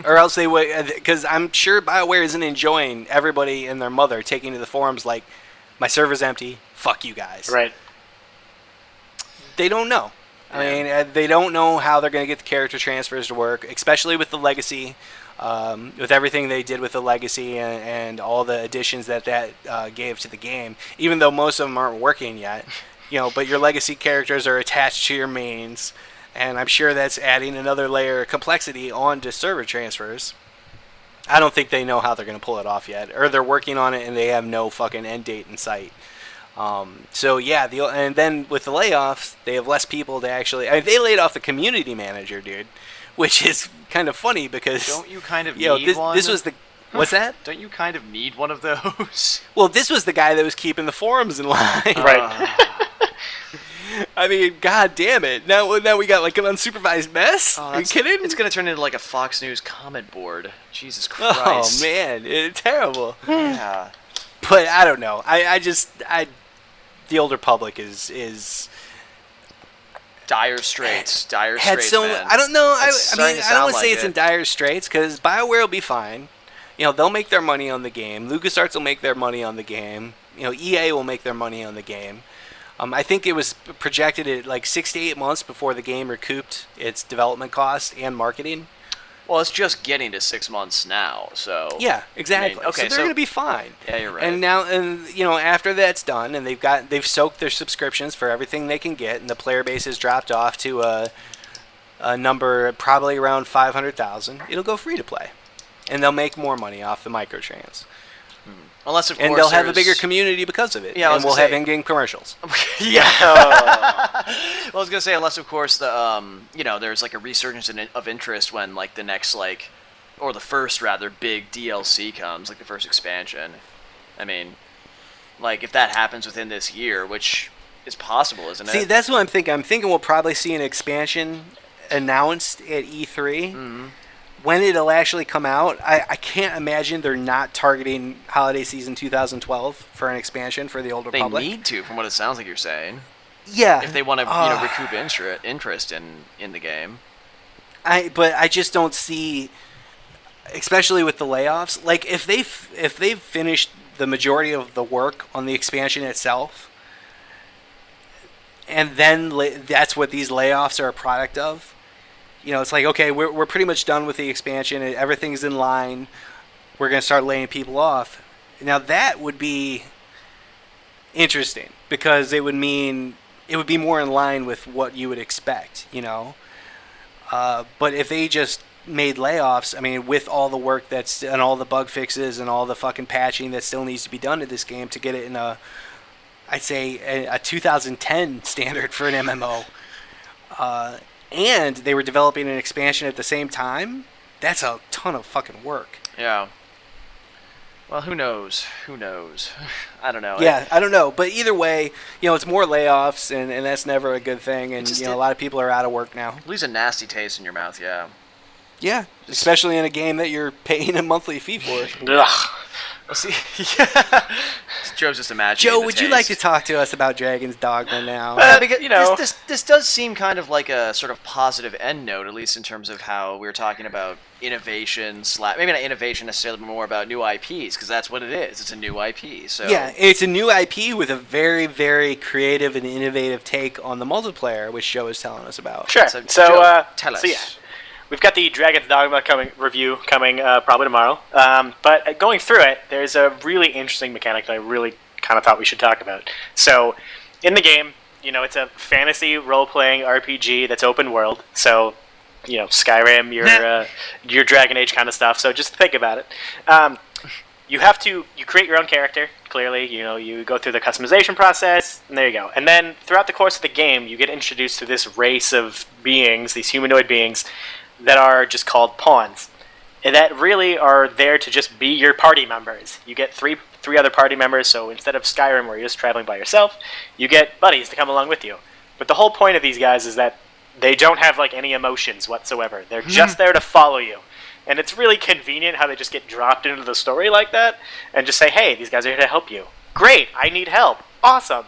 Or else they would, because I'm sure BioWare isn't enjoying everybody and their mother taking to the forums like, my server's empty, fuck you guys. Right. They don't know. I mean, they don't know how they're going to get the character transfers to work, especially with the Legacy, with everything they did with the Legacy and all the additions that gave to the game. Even though most of them aren't working yet, but your Legacy characters are attached to your mains, and I'm sure that's adding another layer of complexity onto server transfers. I don't think they know how they're going to pull it off yet, or they're working on it and they have no fucking end date in sight. So yeah, and then with the layoffs, they have less people to actually. They laid off the community manager, dude, which is kind of funny because don't you kind of need one? This was the what's that? Don't you kind of need one of those? Well, this was the guy that was keeping the forums in line, right? I mean, god damn it! Now we got like an unsupervised mess. Are you kidding? It's gonna turn into like a Fox News comment board. Jesus Christ! Oh man, it's terrible. Yeah. But I don't know. The Old Republic is dire straits. Man. I don't know. I mean, I don't want to say it's in dire straits because BioWare will be fine. They'll make their money on the game. LucasArts will make their money on the game. EA will make their money on the game. I think it was projected at like 6 to 8 months before the game recouped its development costs and marketing. Well, it's just getting to 6 months now, so... Yeah, exactly. I mean, okay, so they're going to be fine. Yeah, you're right. And now, after that's done, and they've soaked their subscriptions for everything they can get, and the player base has dropped off to a number probably around 500,000, it'll go free to play. And they'll make more money off the microtrans. Unless, of course, and they'll have a bigger community because of it. Yeah, and we'll have in-game commercials. Yeah. Well, I was gonna say, unless, of course, there's like a resurgence of interest when like the next or the first rather big DLC comes, like the first expansion. I mean, like if that happens within this year, which is possible, isn't it? See, that's what I'm thinking. I'm thinking we'll probably see an expansion announced at E3. Mm-hmm. When it'll actually come out, I can't imagine they're not targeting holiday season 2012 for an expansion for the Old Republic. They need to, from what it sounds like you're saying. Yeah. If they want to, recoup interest in the game. But I just don't see, especially with the layoffs, like if they've finished the majority of the work on the expansion itself, and then that's what these layoffs are a product of. It's like, okay, we're pretty much done with the expansion. Everything's in line. We're going to start laying people off. Now, that would be interesting because it would mean it would be more in line with what you would expect, But if they just made layoffs, I mean, with all the work and all the bug fixes and all the fucking patching that still needs to be done to this game to get it in I'd say, a 2010 standard for an MMO, and they were developing an expansion at the same time, that's a ton of fucking work. Yeah. Well, who knows? I don't know. Yeah, I don't know. But either way, it's more layoffs, and that's never a good thing. And, a lot of people are out of work now. Leaves a nasty taste in your mouth, yeah. Yeah, especially in a game that you're paying a monthly fee for. Ugh. Well, see, yeah. Joe's just imagining. Joe, would you like to talk to us about Dragon's Dogma now? Because, this does seem kind of like a sort of positive end note, at least in terms of how we were talking about innovation. Maybe not innovation necessarily, but more about new IPs, because that's what it is. It's a new IP. So yeah, it's a new IP with a very, very creative and innovative take on the multiplayer, which Joe is telling us about. Sure. So Joe, tell us. So yeah. We've got the Dragon's Dogma review coming probably tomorrow. But going through it, there's a really interesting mechanic that I really kind of thought we should talk about. So, in the game, it's a fantasy role-playing RPG that's open world. So, Skyrim, your Dragon Age kind of stuff. So just think about it. You create your own character. Clearly, you go through the customization process, and there you go. And then throughout the course of the game, you get introduced to this race of beings, these humanoid beings, that are just called pawns, and that really are there to just be your party members. You get three other party members, so instead of Skyrim where you're just traveling by yourself, you get buddies to come along with you. But the whole point of these guys is that they don't have any emotions whatsoever. They're just there to follow you. And it's really convenient how they just get dropped into the story like that and just say, hey, these guys are here to help you. Great, I need help. Awesome.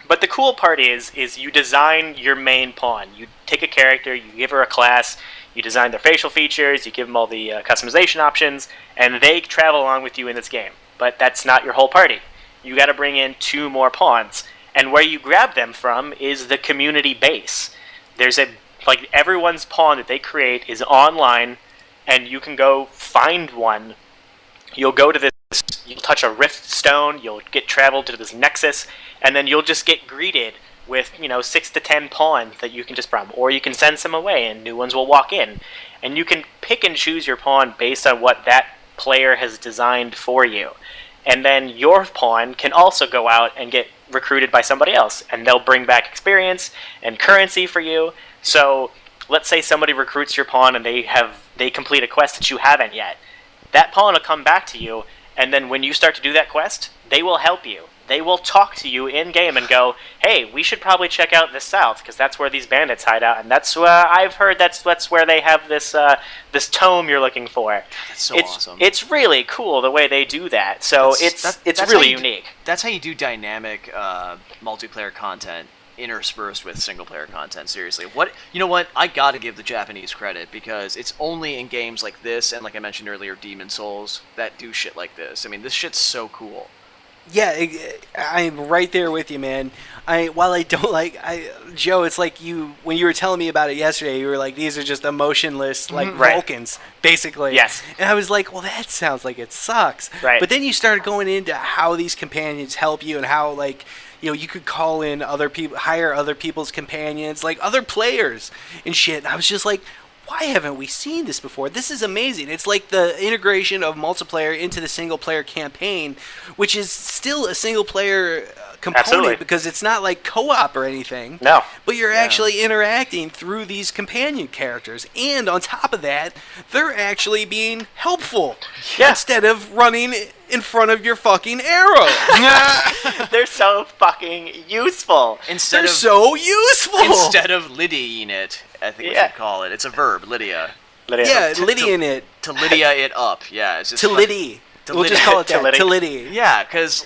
But the cool part is you design your main pawn. You take a character, you give her a class, you design their facial features, you give them all the customization options, and they travel along with you in this game. But that's not your whole party. You got to bring in 2 more pawns, and where you grab them from is the community base. There's everyone's pawn that they create is online, and you can go find one. You'll go to this. You'll touch a rift stone. You'll get traveled to this nexus, and then you'll just get greeted with 6 to 10 pawns that you can just from, or you can send some away, and new ones will walk in, and you can pick and choose your pawn based on what that player has designed for you, and then your pawn can also go out and get recruited by somebody else, and they'll bring back experience and currency for you. So let's say somebody recruits your pawn and they complete a quest that you haven't yet. That pawn will come back to you, and then when you start to do that quest, they will help you. They will talk to you in-game and go, hey, we should probably check out the south, because that's where these bandits hide out, and that's I've heard that's where they have this tome you're looking for. That's so awesome. It's really cool the way they do that. So it's really unique. That's how you do dynamic multiplayer content interspersed with single-player content. Seriously, you know what? I gotta give the Japanese credit, because it's only in games like this and, like I mentioned earlier, Demon Souls that do shit like this. I mean, this shit's so cool. Yeah, I'm right there with you, man. While I don't Joe, it's like when you were telling me about it yesterday, you were like, these are just emotionless, Vulcans, basically. Yes. And I was like, well, that sounds like it sucks. Right. But then you started going into how these companions help you and how, you could call in other people, hire other people's companions, like other players and shit. And I was just like, why haven't we seen this before? This is amazing. It's like the integration of multiplayer into the single-player campaign, which is still a single-player component. Absolutely. Because it's not like co-op or anything. No. But you're actually interacting through these companion characters. And on top of that, they're actually being helpful. Yeah. Instead of running in front of your fucking arrows. They're so fucking useful. They're so useful. Instead of Lydiaing it, I think we should call it. It's a verb, Lydia. Yeah, Lydiaing it. To Lydia it up, yeah. It's just to Liddy. We'll just call it that. To Liddy. Yeah, because,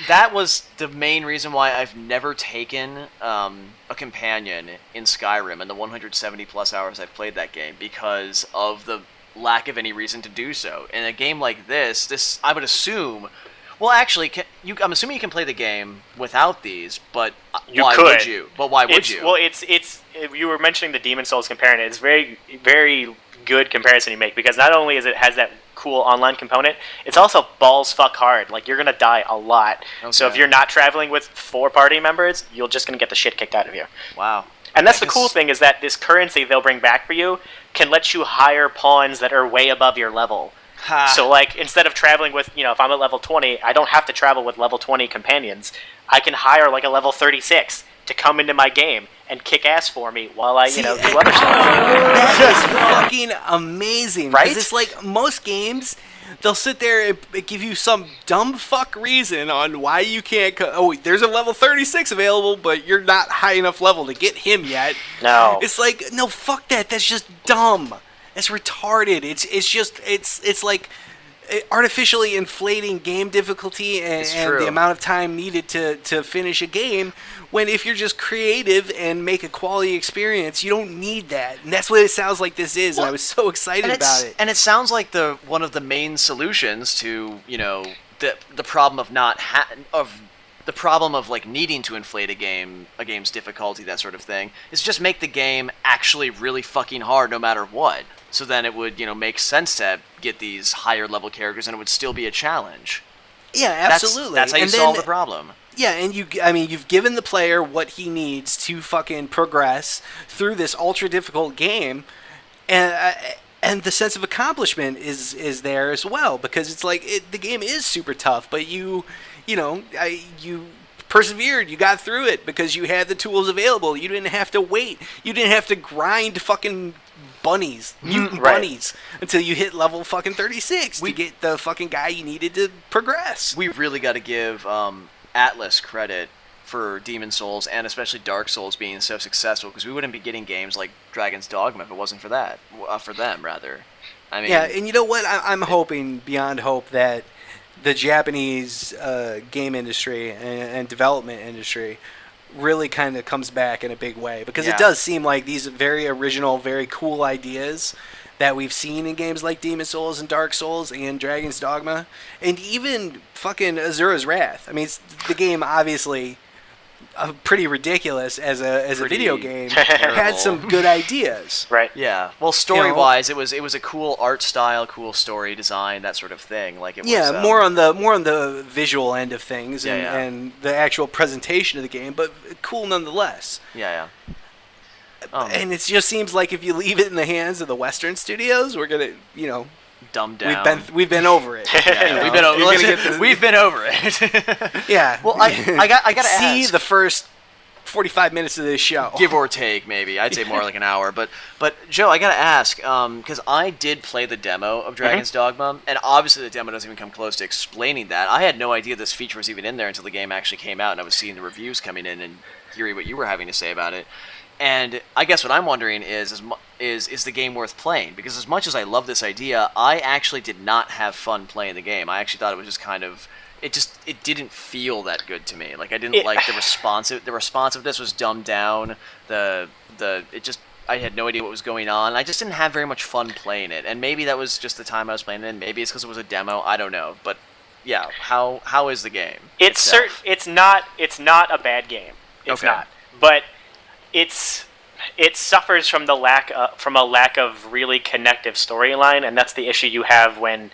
that was the main reason why I've never taken a companion in Skyrim in the 170-plus hours I've played that game, because of the lack of any reason to do so. In a game like this, I would assume... Well, actually, I'm assuming you can play the game without these, but why would you? But why would you? Well, you were mentioning the Demon Souls comparison. It's very, very good comparison you make, because not only has that cool online component, it's also balls fuck hard. Like, you're gonna die a lot. Okay. So if you're not traveling with 4 party members, you're just gonna get the shit kicked out of you. Wow. And that's the cool thing, is that this currency they'll bring back for you can let you hire pawns that are way above your level. So, instead of traveling with, if I'm at level 20, I don't have to travel with level 20 companions. I can hire, a level 36 to come into my game and kick ass for me while I, do other stuff. That is fucking amazing. Right? Because it's like most games, they'll sit there and give you some dumb fuck reason on why you can't... there's a level 36 available, but you're not high enough level to get him yet. No. It's like, no, fuck that. That's just dumb. It's retarded. It's like artificially inflating game difficulty and the amount of time needed to finish a game, when if you're just creative and make a quality experience, you don't need that. And that's what it sounds like this is, and I was so excited about it. And it sounds like one of the main solutions to, the problem of the problem of needing to inflate a game's difficulty, that sort of thing, is just make the game actually really fucking hard no matter what. So then it would, make sense to get these higher level characters, and it would still be a challenge. Yeah, absolutely. That's how you solve the problem. Yeah, and you've given the player what he needs to fucking progress through this ultra difficult game, and the sense of accomplishment is there as well, because it's the game is super tough, but you persevered, you got through it because you had the tools available. You didn't have to wait. You didn't have to grind fucking mutant bunnies, until you hit level fucking 36 to get the fucking guy you needed to progress. We really got to give Atlas credit for Demon Souls, and especially Dark Souls, being so successful, because we wouldn't be getting games like Dragon's Dogma if it wasn't for that. For them, rather. I mean, yeah, and you know what? I'm hoping beyond hope that the Japanese game industry and development industry really kind of comes back in a big way, because Yeah. it does seem like these very original, very cool ideas that we've seen in games like Demon Souls and Dark Souls and Dragon's Dogma, and even fucking Azura's Wrath. I mean, the game obviously pretty ridiculous as a video game, had some good ideas. Right. Yeah. Well, story-wise, it was a cool art style, cool story design, that sort of thing. Like it Yeah, was, more on the visual end of things and, Yeah, yeah. and the actual presentation of the game, but cool nonetheless. Yeah. And it just seems like if you leave it in the hands of the Western studios, we're gonna, Dumbed down. we've been over it. Yeah, we've been over. We've been over it. Yeah. Well, I gotta see ask. the first 45 minutes of this show. Give or take, maybe. I'd say more like an hour. But Joe, I gotta ask, because I did play the demo of Dragon's Dogma, and obviously the demo doesn't even come close to explaining that. I had no idea this feature was even in there until the game actually came out, and I was seeing the reviews coming in and hearing what you were having to say about it. And I guess what I'm wondering is the game worth playing? Because as much as I love this idea, I actually did not have fun playing the game. I actually thought it was just kind of... It didn't feel that good to me. Like, I didn't like the responsiveness was dumbed down. I had no idea what was going on. I just didn't have very much fun playing it. And maybe that was just the time I was playing it, and maybe it's because it was a demo. I don't know. But yeah, how is the game? It's not a bad game. It's not. But it suffers from a lack of really connective storyline, and that's the issue you have when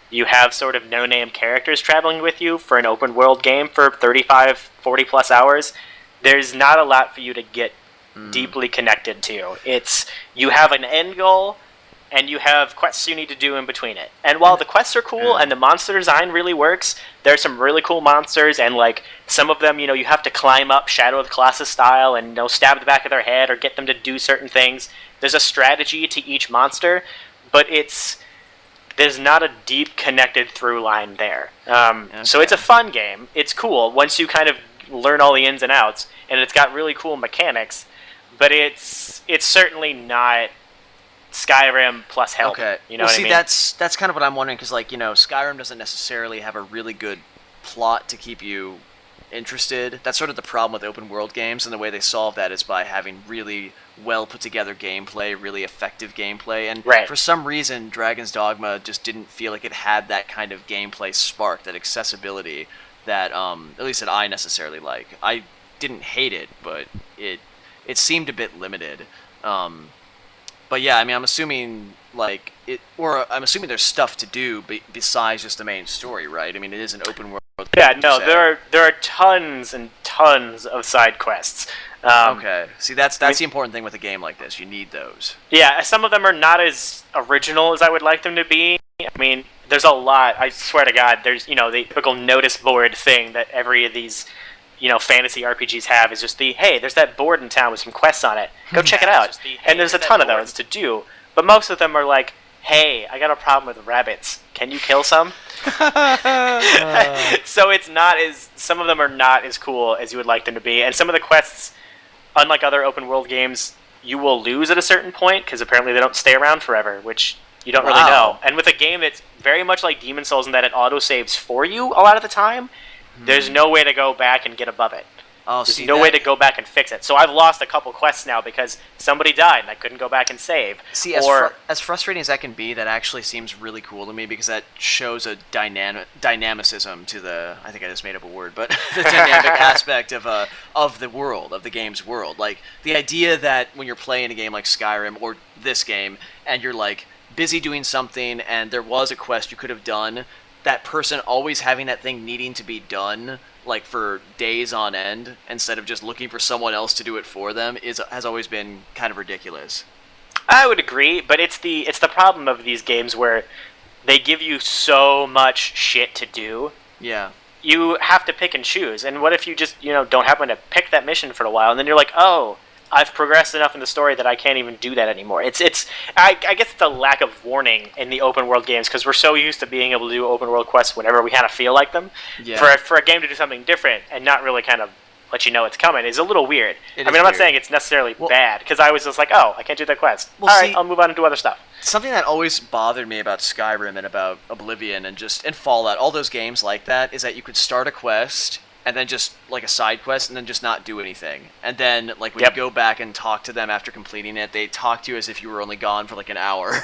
you have sort of no-name characters traveling with you for an open world game for 35, 40 plus hours. There's not a lot for you to get deeply connected to. You have an end goal, and you have quests you need to do in between it. And while the quests are cool and the monster design really works, there's some really cool monsters, and like some of them, you have to climb up Shadow of the Colossus style and stab the back of their head or get them to do certain things. There's a strategy to each monster, but there's not a deep connected through line there. So it's a fun game. It's cool once you kind of learn all the ins and outs, and it's got really cool mechanics, but it's certainly not Skyrim plus help. Okay. You know what I mean? That's kind of what I'm wondering, because Skyrim doesn't necessarily have a really good plot to keep you interested. That's sort of the problem with open world games, and the way they solve that is by having really well put together gameplay, really effective gameplay. And for some reason, Dragon's Dogma just didn't feel like it had that kind of gameplay spark, that accessibility that at least that I necessarily like. I didn't hate it, but it seemed a bit limited. But yeah, I mean, I'm assuming I'm assuming there's stuff to do besides just the main story, right? I mean, it is an open world. Yeah, no, there are tons and tons of side quests. Okay, see, that's the important thing with a game like this. You need those. Yeah, some of them are not as original as I would like them to be. I mean, there's a lot. I swear to God, there's the typical notice board thing that every of these fantasy RPGs have is just hey, there's that board in town with some quests on it. Go check it out. And there's a ton of those to do. But most of them are like, hey, I got a problem with rabbits. Can you kill some? So some of them are not as cool as you would like them to be. And some of the quests, unlike other open world games, you will lose at a certain point, because apparently they don't stay around forever, which you don't really know. And with a game that's very much like Demon Souls in that it autosaves for you a lot of the time, there's no way to go back and get above it. There's no way to go back and fix it. So I've lost a couple quests now because somebody died and I couldn't go back and save. See, as frustrating as that can be, that actually seems really cool to me, because that shows a dynamicism to the... I think I just made up a word, but the dynamic aspect of the world, of the game's world. Like, the idea that when you're playing a game like Skyrim or this game, and you're like busy doing something and there was a quest you could have done, that person always having that thing needing to be done like for days on end instead of just looking for someone else to do it for them has always been kind of ridiculous. I would agree, but it's the problem of these games where they give you so much shit to do. Yeah. You have to pick and choose. And what if you just, don't happen to pick that mission for a while, and then you're like, oh, I've progressed enough in the story that I can't even do that anymore. I guess it's a lack of warning in the open world games, because we're so used to being able to do open world quests whenever we kind of feel like them. Yeah. For a game to do something different and not really kind of let you know it's coming is a little weird. I'm not saying it's necessarily bad, because I was just like, oh, I can't do that quest. All right, I'll move on and do other stuff. Something that always bothered me about Skyrim and about Oblivion and Fallout, all those games like that, is that you could start a quest and then just like a side quest, and then just not do anything. And then like when Yep. you go back and talk to them after completing it, they talk to you as if you were only gone for like an hour.